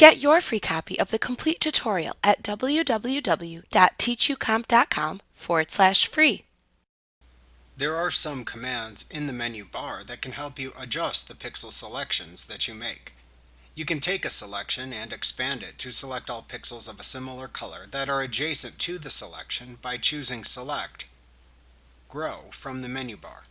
Get your free copy of the complete tutorial at www.teachucomp.com/free. There are some commands in the menu bar that can help you adjust the pixel selections that you make. You can take a selection and expand it to select all pixels of a similar color that are adjacent to the selection by choosing Select, Grow from the menu bar.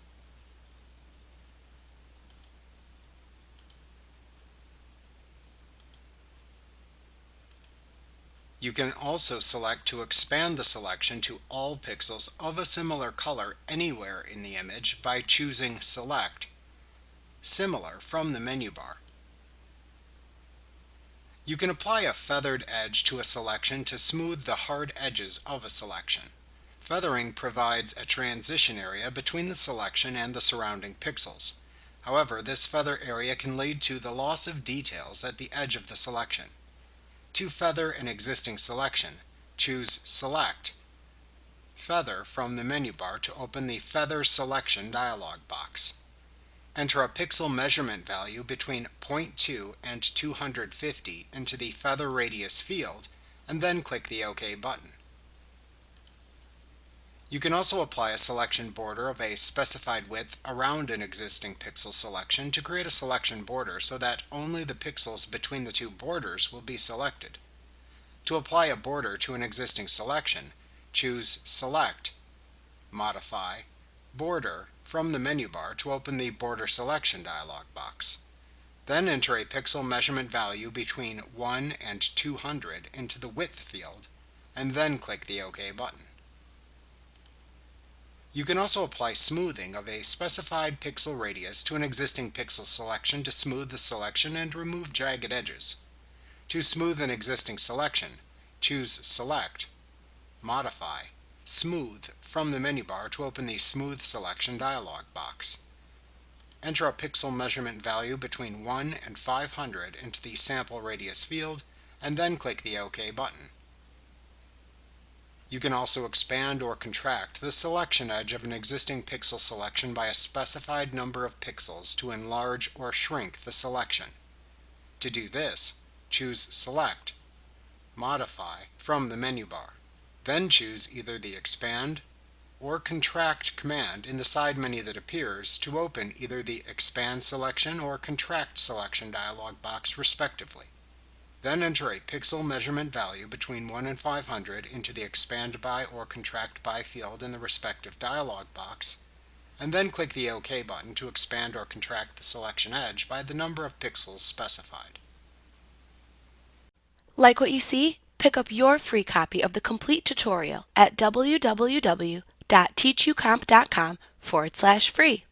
You can also select to expand the selection to all pixels of a similar color anywhere in the image by choosing Select, Similar from the menu bar. You can apply a feathered edge to a selection to smooth the hard edges of a selection. Feathering provides a transition area between the selection and the surrounding pixels. However, this feather area can lead to the loss of details at the edge of the selection. To feather an existing selection, choose Select, Feather from the menu bar to open the Feather Selection dialog box. Enter a pixel measurement value between 0.2 and 250 into the Feather Radius field, and then click the OK button. You can also apply a selection border of a specified width around an existing pixel selection to create a selection border so that only the pixels between the two borders will be selected. To apply a border to an existing selection, choose Select, Modify, Border from the menu bar to open the Border Selection dialog box. Then enter a pixel measurement value between 1 and 200 into the Width field, and then click the OK button. You can also apply smoothing of a specified pixel radius to an existing pixel selection to smooth the selection and remove jagged edges. To smooth an existing selection, choose Select, Modify, Smooth from the menu bar to open the Smooth Selection dialog box. Enter a pixel measurement value between 1 and 500 into the Sample Radius field, and then click the OK button. You can also expand or contract the selection edge of an existing pixel selection by a specified number of pixels to enlarge or shrink the selection. To do this, choose Select, Modify from the menu bar. Then choose either the Expand or Contract command in the side menu that appears to open either the Expand Selection or Contract Selection dialog box respectively. Then enter a pixel measurement value between 1 and 500 into the Expand By or Contract By field in the respective dialog box, and then click the OK button to expand or contract the selection edge by the number of pixels specified. Like what you see? Pick up your free copy of the complete tutorial at www.teachucomp.com/free.